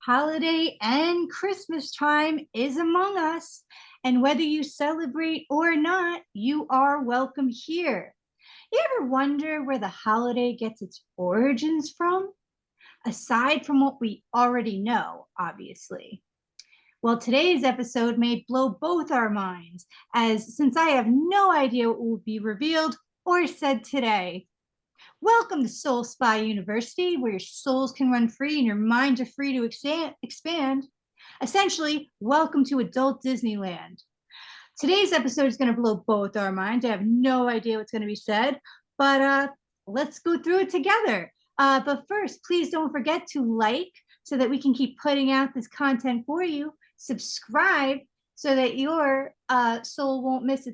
Holiday and Christmas time is among us, and whether you celebrate or not, you are welcome here. You ever wonder where the holiday gets its origins from? Aside from what we already know, obviously. Well, today's episode may blow both our minds, as since I have no idea what will be revealed or said today. Welcome to Soul Spy University, where your souls can run free and your minds are free to expand. Essentially, welcome to adult Disneyland. Today's episode is going to blow both our minds. I have no idea what's going to be said, but let's go through it together. But first, please don't forget to like so that we can keep putting out this content for you. Subscribe so that your soul won't miss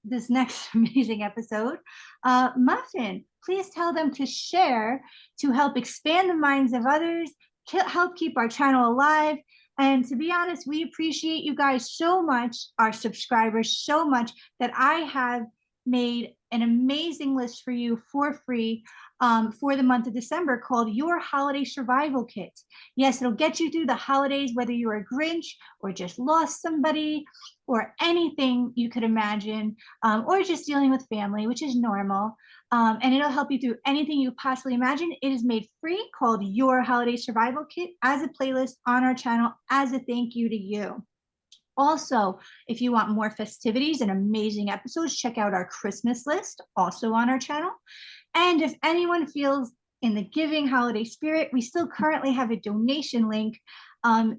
this next amazing episode. Muffin, please tell them to share to help expand the minds of others, help keep our channel alive. And to be honest, we appreciate you guys so much, our subscribers so much, that I have made an amazing list for you for free for the month of December called Your Holiday Survival Kit. Yes, it'll get you through the holidays, whether you're a Grinch or just lost somebody or anything you could imagine, or just dealing with family, which is normal. And it'll help you through anything you possibly imagine. It is made free, called Your Holiday Survival Kit, as a playlist on our channel as a thank you to you. Also, if you want more festivities and amazing episodes, check out our Christmas list, also on our channel. And if anyone feels in the giving holiday spirit, we still currently have a donation link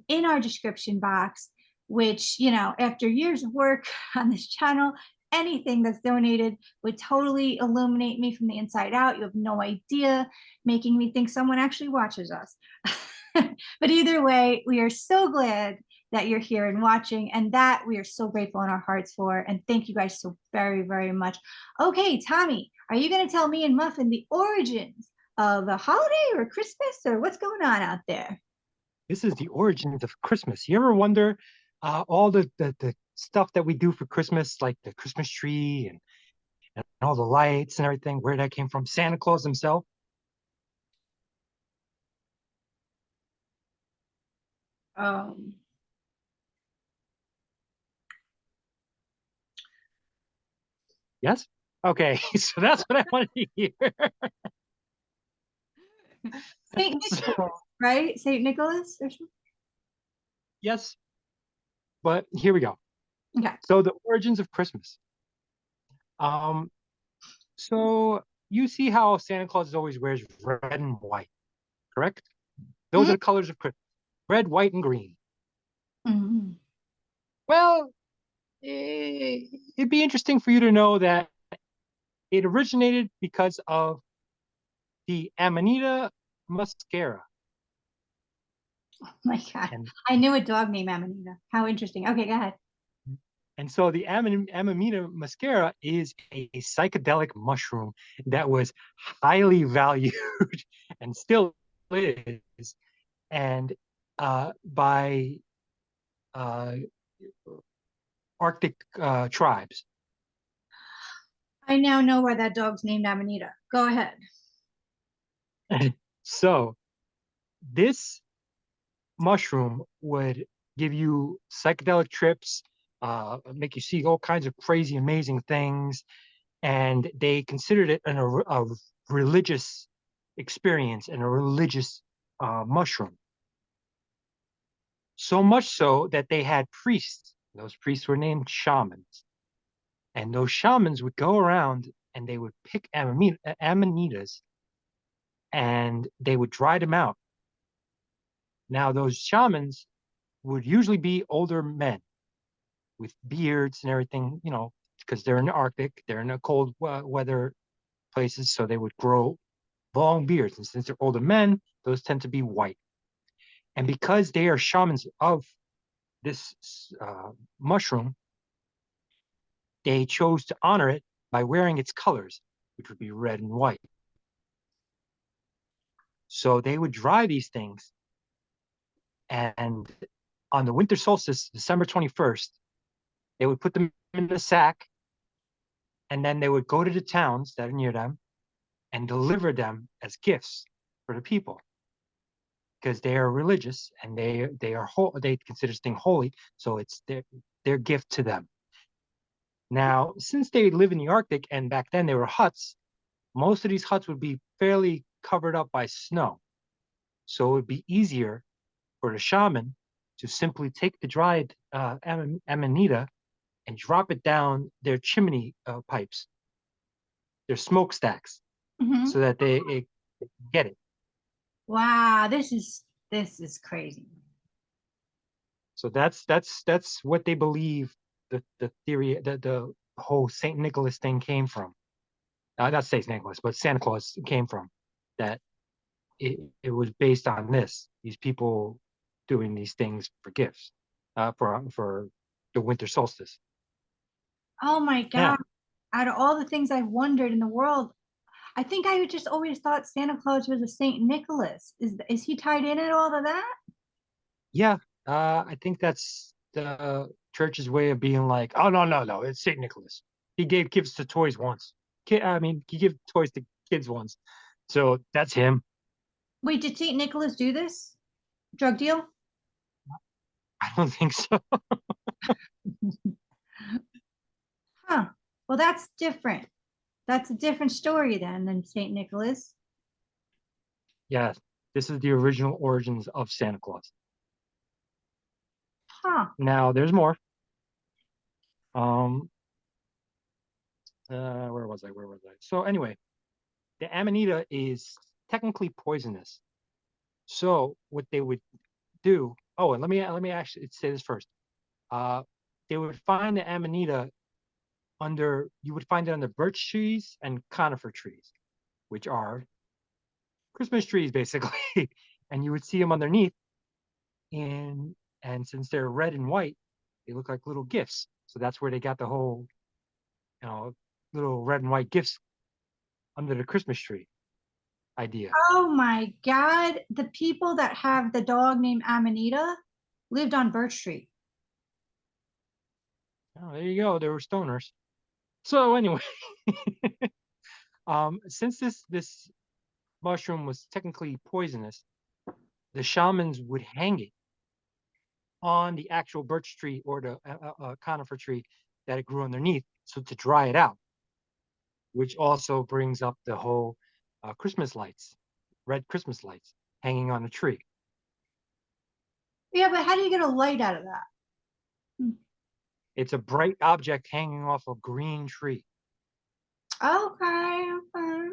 in our description box, which, you know, after years of work on this channel, anything that's donated would totally illuminate me from the inside out. You have no idea, making me think someone actually watches us. But either way, we are so glad that you're here and watching, and that we are so grateful in our hearts for. And thank you guys so very, very much. Okay, Tommy, are you going to tell me and Muffin the origins of a holiday or Christmas, or what's going on out there? This is the origins of Christmas. You ever wonder all the stuff that we do for Christmas, like the Christmas tree and all the lights and everything, where that came from? Santa Claus himself? Um, Yes? Okay, so that's what I wanted to hear. Saint So, Nicholas, right? Saint Nicholas or something? yes, but here we go. Okay. So the origins of Christmas. Um, so you see how Santa Claus always wears red and white, correct? Those are the colors of Christmas: red, white, and green. Mm-hmm. Well, it'd be interesting for you to know that it originated because of the Amanita muscara. Oh my God. And I knew a dog named Amanita. How interesting. Okay, go ahead. so the Amanita muscara is a psychedelic mushroom that was highly valued and still is, and by uh, Arctic tribes. I now know why that dog's named Amanita. Go ahead. So this mushroom would give you psychedelic trips, make you see all kinds of crazy, amazing things, and they considered it a religious experience and a religious mushroom. So much so that they had priests. Those priests were named shamans, and those shamans would go around and they would pick amanitas and they would dry them out. Now, those shamans would usually be older men with beards and everything, you know, because they're in the Arctic, they're in the cold weather places, so they would grow long beards. And since they're older men, those tend to be white. And because they are shamans of this mushroom, they chose to honor it by wearing its colors, which would be red and white. So they would dry these things, and on the winter solstice, December 21st, they would put them in a sack, and then they would go to the towns that are near them and deliver them as gifts for the people. because they are religious and they consider this thing holy, so it's their gift to them. Now, since they live in the Arctic and back then they were huts, most of these huts would be fairly covered up by snow. So it would be easier for the shaman to simply take the dried amanita and drop it down their chimney pipes, their smokestacks, Hmm. so that they get it. Wow, this is crazy. So that's what they believe the theory the whole Saint Nicholas thing came from. Not Saint Nicholas, but Santa Claus came from. That it was based on this. These people doing these things for gifts, for the winter solstice. Oh my God. Now, Out of all the things I've wondered in the world, I think I just always thought Santa Claus was a Saint Nicholas. Is he tied in at all to that? yeah, I think that's the church's way of being like, oh no, it's Saint Nicholas. He gave gifts to toys once. I mean, he gave toys to kids once, so that's him. Wait, did Saint Nicholas do this drug deal? I don't think so. Huh. Well, that's different. That's a different story then than Saint Nicholas. Yeah, this is the original origins of Santa Claus. Huh. Now, there's more. Um, where was I? Where was I? So anyway, the amanita is technically poisonous. So what they would do? Oh, and let me actually say this first. Uh, they would find the amanita you would find it under birch trees and conifer trees, which are Christmas trees basically, and you would see them underneath. In and since they're red and white, they look like little gifts. So that's where they got the whole, you know, little red and white gifts under the Christmas tree idea. Oh my God. The people that have the dog named Amanita lived on Birch Street. Oh, there you go. They were stoners. So anyway, since this mushroom was technically poisonous, the shamans would hang it on the actual birch tree or the conifer tree that it grew underneath, so to dry it out, which also brings up the whole Christmas lights, red Christmas lights hanging on a tree. Yeah, but how do you get a light out of that? Hmm. It's a bright object hanging off a green tree. Okay, okay.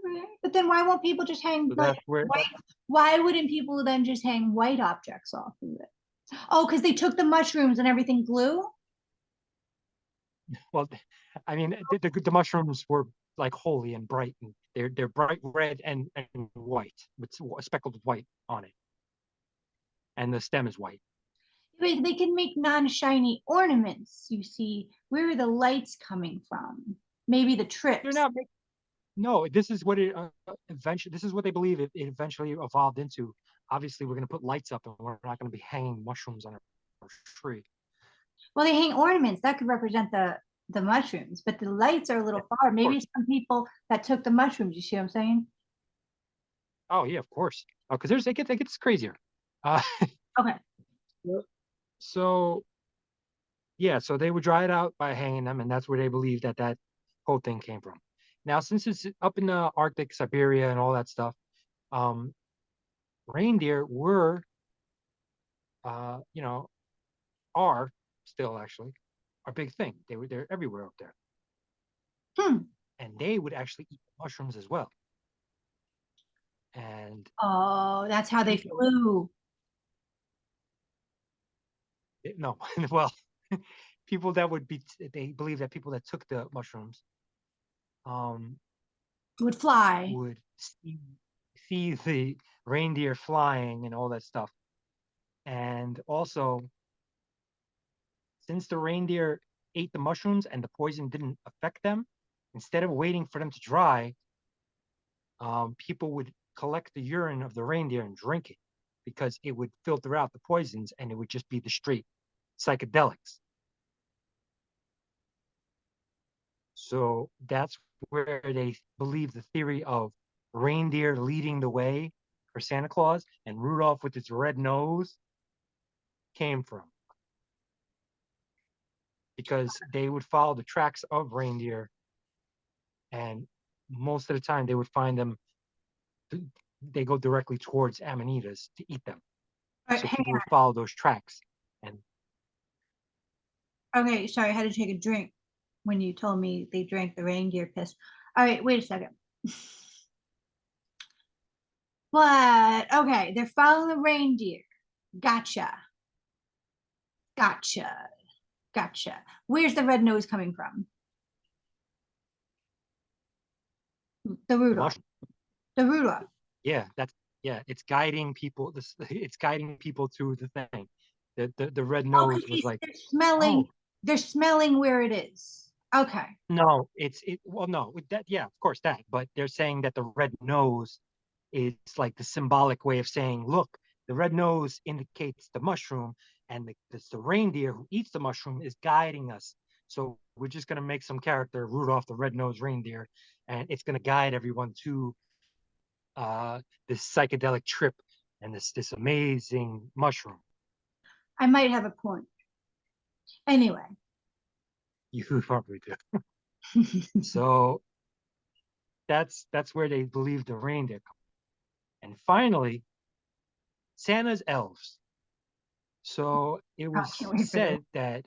Okay. But then why won't people just hang So like that's where white? Why wouldn't people then just hang white objects off of it? Oh, because they took the mushrooms and everything glue? well, I mean, the mushrooms were like holy and bright, and they're bright red and white with speckled with white on it, and the stem is white. But they can make non-shiny ornaments, you see. Where are the lights coming from? Maybe the They're trips. not No, this is what it eventually. This is what they believe it eventually evolved into. Obviously, we're going to put lights up, and we're not going to be hanging mushrooms on our tree. Well, they hang ornaments that could represent the mushrooms, but the lights are a Yeah, little far. of Maybe course. some people that took the mushrooms. You see what I'm saying? Oh yeah, of course. Oh, because it gets crazier. Uh, Okay. so yeah, so they would dry it out by hanging them, and that's where they believe that whole thing came from. Now, since it's up in the Arctic, Siberia, and all that stuff, um, reindeer were, you know, are still actually a big thing. They're everywhere up there, Hmm. and they would actually eat mushrooms as well. And Oh, that's how they people, flew. no, well, people that would be, they believe that people that took the mushrooms, um, Would fly. would see the reindeer flying and all that stuff. And also, since the reindeer ate the mushrooms and the poison didn't affect them, instead of waiting for them to dry, people would collect the urine of the reindeer and drink it because it would filter out the poisons and it would just be the straight psychedelics. So that's where they believe the theory of reindeer leading the way or Santa Claus and Rudolph with his red nose came from, because they would follow the tracks of reindeer, and most of the time they would find them, they go directly towards amanitas to eat them. All right, So hang people would follow those tracks. And on. Okay, sorry, I had to take a drink when you told me they drank the reindeer piss. All right, wait a second. But okay, they're following the reindeer. Gotcha. Gotcha. Gotcha. Where's the red nose coming from? The the Rudolph. mushroom, The Rudolph. yeah, that's, yeah, it's guiding people. This it's guiding people to the thing. The red Oh, nose was because like, they're smelling. oh, They're smelling where it is. Okay. no, well, no, that, yeah, of course that, but they're saying that the red nose is like the symbolic way of saying, look, the red nose indicates the mushroom, and the reindeer who eats the mushroom is guiding us. So we're just gonna make some character Rudolph the red-nosed reindeer, and it's gonna guide everyone to uh this psychedelic trip and this amazing mushroom. I might have a point. Anyway. You probably do. So that's where they believe the reindeer come. And finally, Santa's elves. So it I was can't wait for this. said that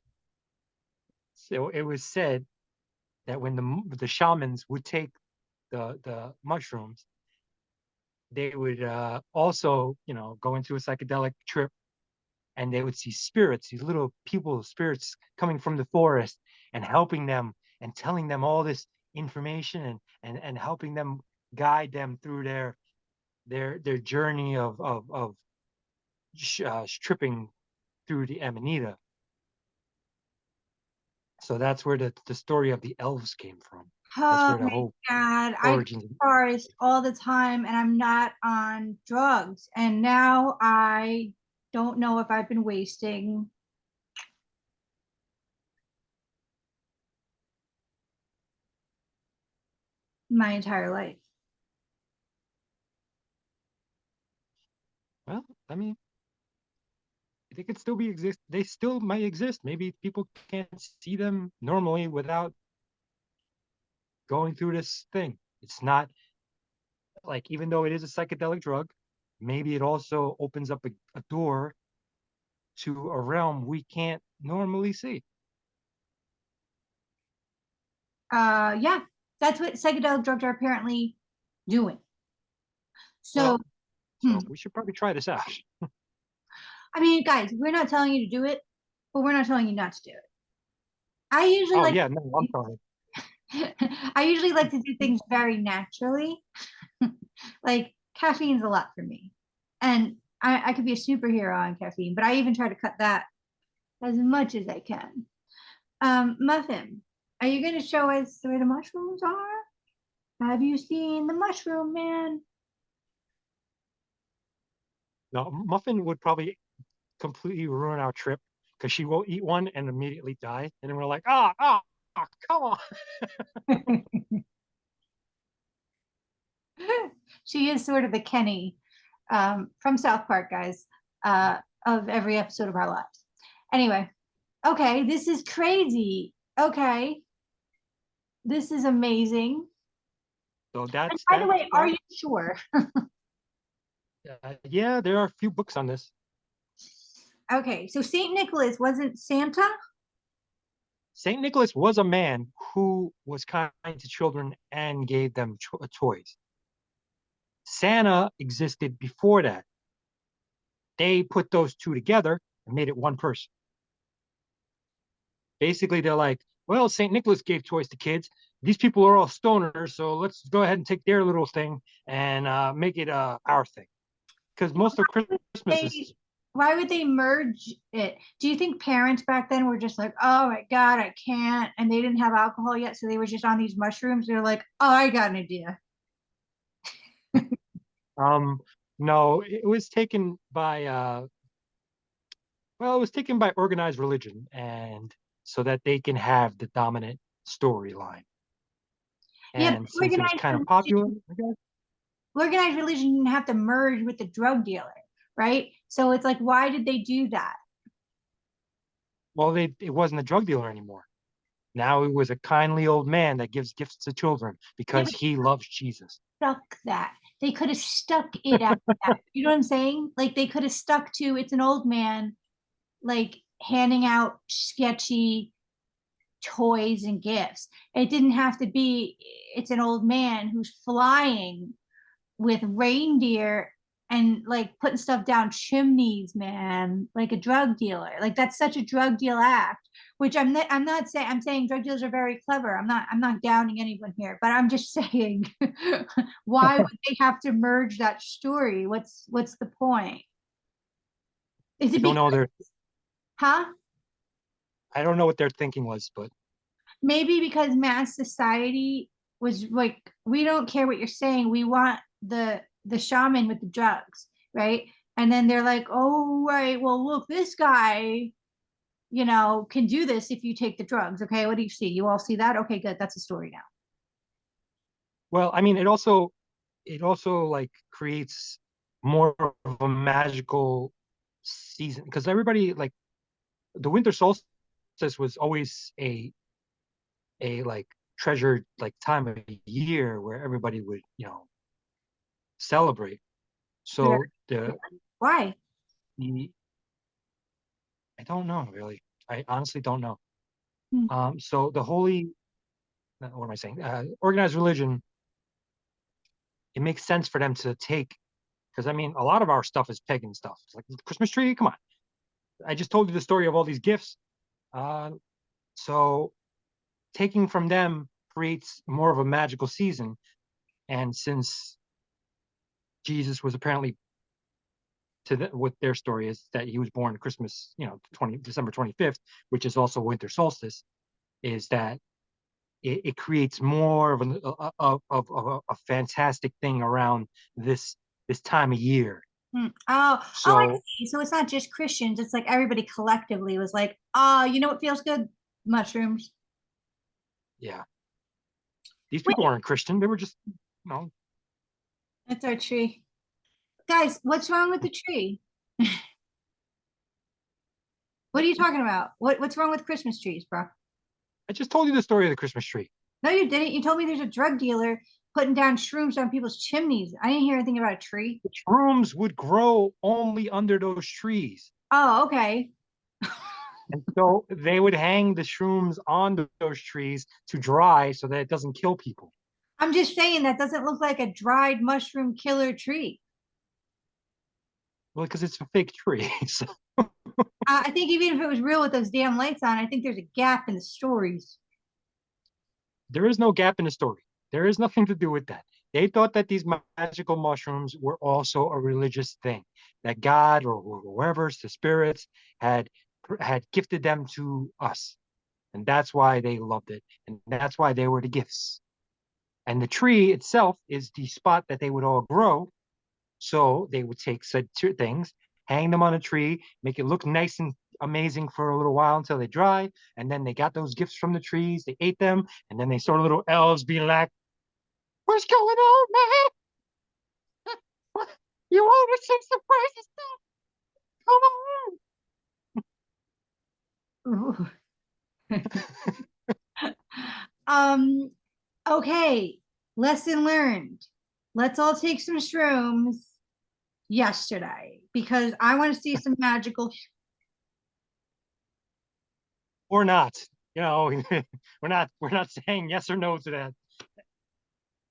so it was said that when the shamans would take the mushrooms, they would also, go into a psychedelic trip, and they would see spirits, these little people, spirits coming from the forest and helping them and telling them all this information, and helping them, guide them through their journey of tripping through the Amanita. So that's where the story of the elves came from. That's Oh where the my whole God. I go to origins. forest all the time and I'm not on drugs. And now I don't know if I've been wasting my entire life. Well, I mean, they could still be exist. They still might exist. Maybe people can't see them normally without going through this thing. It's not like, even though it is a psychedelic drug, maybe it also opens up a door to a realm we can't normally see. Yeah, that's what psychedelic drugs are apparently doing. So, Well, hmm, so we should probably try this out. I mean, guys, we're not telling you to do it, but we're not telling you not to do it. I usually Oh like yeah, no, I'm sorry. I usually like to do things very naturally. Like caffeine's a lot for me. And I could be a superhero on caffeine, but I even try to cut that as much as I can. Muffin, are you going to show us where the mushrooms are? Have you seen the mushroom man? No, Muffin would probably completely ruin our trip, because she will eat one and immediately die, and then we're like, come on. She is sort of the Kenny from South Park, guys, of every episode of our lives. Anyway, okay, this is crazy. Okay, this is amazing. So And that's by the that way, are that you sure? yeah, there are a few books on this. Okay, so Saint Nicholas wasn't Santa? Saint Nicholas was a man who was kind to children and gave them toys. Santa existed before that. They put those two together and made it one person. Basically, they're like, well, St. Nicholas gave toys to kids. These people are all stoners, so let's go ahead and take their little thing and make it our thing. Because most of Christmas They, is, why would they merge it? Do you think parents back then were just like, oh my God, I can't? And they didn't have alcohol yet, so they were just on these mushrooms. They're like, oh, I got an idea. um, no, it was taken by, well, it was taken by organized religion, and so that they can have the dominant storyline. Yeah, but And since it was organized kind of popular, religion, I guess. organized religion didn't have to merge with the drug dealer, right? So it's like, why did they do that? Well, it wasn't a drug dealer anymore. Now it was a kindly old man that gives gifts to children Yeah, because but he loves Jesus. stuck that. They could have stuck it at that. You know what I'm saying? Like they could have stuck to it's an old man like handing out sketchy toys and gifts. It didn't have to be it's an old man who's flying with reindeer and like putting stuff down chimneys, man, like a drug dealer. Like that's such a drug deal act. Which I'm not saying I'm saying drug dealers are very clever. I'm not downing anyone here, but I'm just saying why would they have to merge that story? What's the point? Is I it don't because know their huh? I don't know what their thinking was, but Maybe because mass society was like, we don't care what you're saying. We want the shaman with the drugs, right? And then they're like, oh right, well look, this guy, can do this if you take the drugs. Okay, what do you see? You all see that? Okay, good. That's a story now. well, I mean, it also like creates more of a magical season because everybody like the winter solstice was always a like treasured like time of year where everybody would celebrate. Very So why? the I don't know really. I honestly don't know. Hmm. So the holy what am I saying? Organized religion, it makes sense for them to take because I mean a lot of our stuff is pagan stuff. It's like the Christmas tree. Come on, I just told you the story of all these gifts. Uh, so taking from them creates more of a magical season. And since Jesus was apparently what their story is that he was born Christmas, December 25th, which is also winter solstice, is that it creates more of a fantastic thing around this time of year. Hmm. Oh, I So see. So it's not just Christians. It's like everybody collectively was like, ah, you know what feels good? Mushrooms. yeah, these people Wait, aren't Christian. They were just, you know, that's our tree. Guys, what's wrong with the tree? What are you talking about? What's wrong with Christmas trees, bro? I just told you the story of the Christmas tree. No, you didn't. You told me there's a drug dealer putting down shrooms on people's chimneys. I didn't hear anything about a tree. The shrooms would grow only under those trees. Oh, okay. And so they would hang the shrooms on those trees to dry so that it doesn't kill people. I'm just saying that doesn't look like a dried mushroom killer tree. Well, because it's a fake tree. So I think even if it was real with those damn lights on, I think there's a gap in the stories. there is no gap in the story. There is nothing to do with that. They thought that these magical mushrooms were also a religious thing, that God or whoever, the spirits, had had gifted them to us. And that's why they loved it. And that's why they were the gifts. And the tree itself is the spot that they would all grow. So they would take said two things, hang them on a tree, make it look nice and amazing for a little while until they dry. And then they got those gifts from the trees, they ate them, and then they saw little elves being like, what's going on, man? You always some surprises stuff. Come Ooh. on. um, okay. Lesson learned. Let's all take some shrooms yesterday because I want to see some magical. Or not. You know, we're not saying yes or no to that.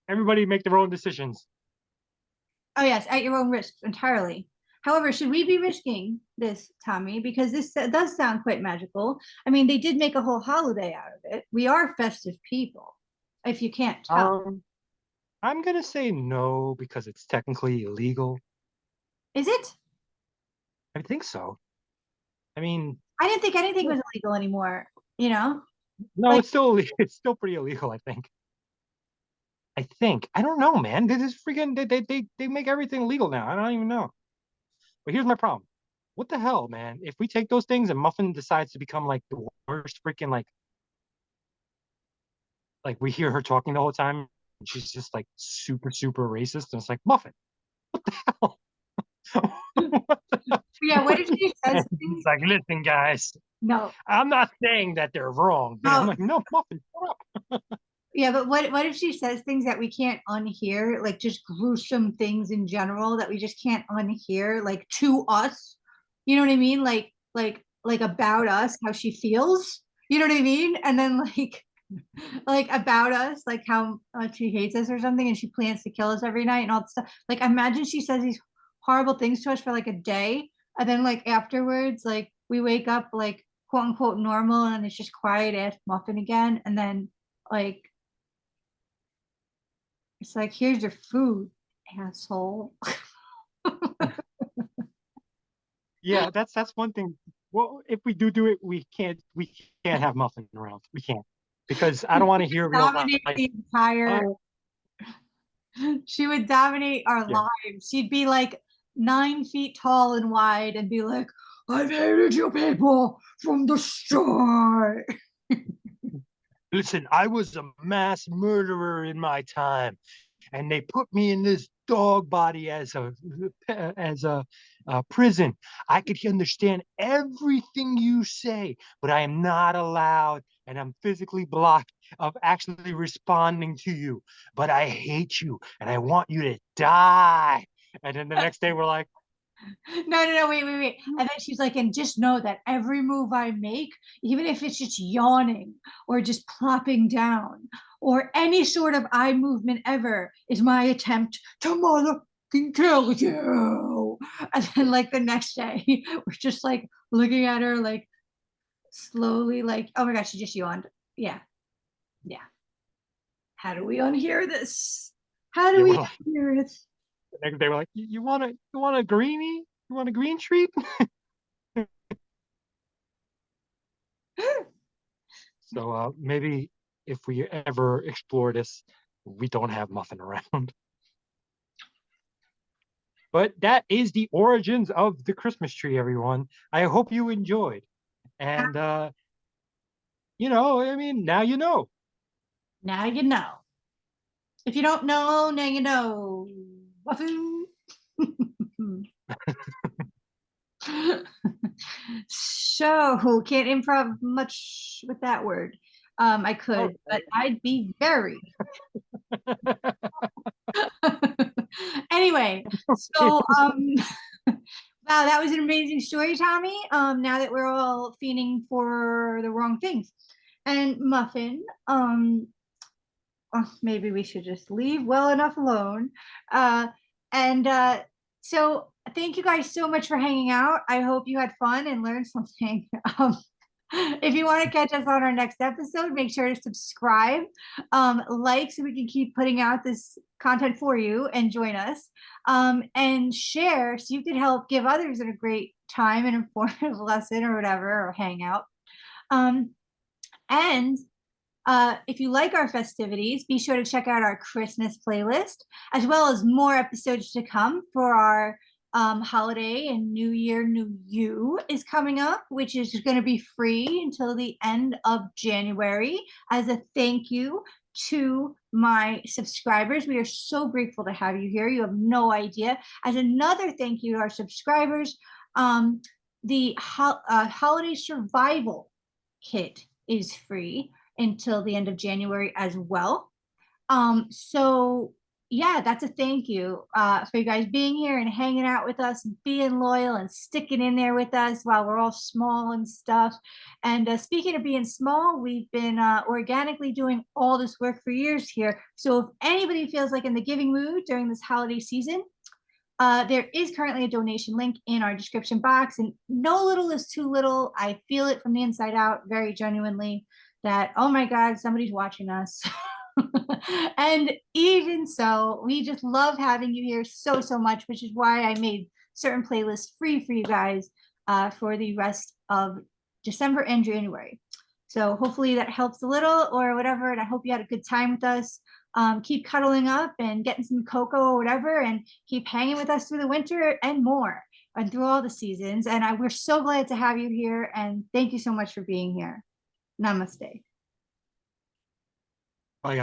Everybody make their own decisions. Oh, yes, at your own risk entirely. However, should we be risking this, Tommy? Because this does sound quite magical. I mean, they did make a whole holiday out of it. We are festive people, if you can't tell. Um, I'm gonna say no because it's technically illegal. Is it? I think so. I mean, I didn't think anything was illegal anymore, you know? no, Like, it's still pretty illegal, I think. I think. I don't know, man. They just freaking they make everything legal now. I don't even know. But here's my problem. What the hell, man? If we take those things and Muffin decides to become like the worst freaking like we hear her talking the whole time And she's just like super, super racist. And it's like, Muffin, what Yeah, what if the she says And things? he's like, listen, guys, No. I'm not saying that they're wrong, but I'm Oh, like, no, Muffin, shut up. yeah, but what if she says things that we can't unhear, like just gruesome things in general that we just can't unhear, like to us? You know what I mean? Like about us, how she feels. You know what I mean? And then like about us, like how much she hates us or something, and she plans to kill us every night and all that stuff. Like imagine she says these horrible things to us for like a day, and then like afterwards, like we wake up like quote unquote normal, and it's just quiet ass muffin again, and then like it's like, here's your food, asshole. Yeah, that's one thing. Well, if we do it, we can't have Muffin around. We can't because I don't want to hear real Dominate life. the entire, Oh, she would dominate our yeah. lives. She'd be like 9 feet tall and wide and be like, I've hated you people from the start. Listen, I was a mass murderer in my time, and they put me in this dog body as a prison. I could understand everything you say, but I am not allowed, and I'm physically blocked of actually responding to you. But I hate you, and I want you to die. And then the next day, we're like, No, wait. And then she's like, and just know that every move I make, even if it's just yawning or just plopping down or any sort of eye movement ever, is my attempt to motherfucking kill you. And then, like, the next day, we're just like looking at her, like, slowly, like, oh my gosh, she just yawned. Yeah, yeah. How do we unhear this? How do yeah, we we're like, unhear it? the next day, we're like, you want a greenie? You want a green treat? So maybe if we ever explore this, we don't have Muffin around. But that is the origins of the Christmas tree, everyone. I hope you enjoyed. And I mean, now you know. Now you know. If you don't know, now you know. Wahoo! So can't improv much with that word. I Oh, could, but I'd be very. Anyway, so wow, that was an amazing story, Tommy. Now that we're all fiending for the wrong things. And Muffin, oh, maybe we should just leave well enough alone. And so thank you guys so much for hanging out. I hope you had fun and learned something. If you want to catch us on our next episode, make sure to subscribe, like, so we can keep putting out this content for you, and join us, and share so you can help give others a great time and informative lesson or whatever, or hangout. And if you like our festivities, be sure to check out our Christmas playlist, as well as more episodes to come for our holiday and New Year, New You is coming up, which is going to be free until the end of January as a thank you to my subscribers. We are so grateful to have you here. You have no idea. As another thank you to our subscribers, the holiday survival kit is free until the end of January as well. So yeah, that's a thank you for you guys being here and hanging out with us and being loyal and sticking in there with us while we're all small and stuff. And speaking of being small, we've been organically doing all this work for years here. So if anybody feels like in the giving mood during this holiday season, there is currently a donation link in our description box, and no little is too little. I feel it from the inside out, very genuinely, that, oh my God, somebody's watching us. And even so, we just love having you here so, so much, which is why I made certain playlists free for you guys for the rest of December and January. So hopefully that helps a little or whatever. And I hope you had a good time with us. Keep cuddling up and getting some cocoa or whatever, and keep hanging with us through the winter and more, and through all the seasons. And we're so glad to have you here. And thank you so much for being here. Namaste.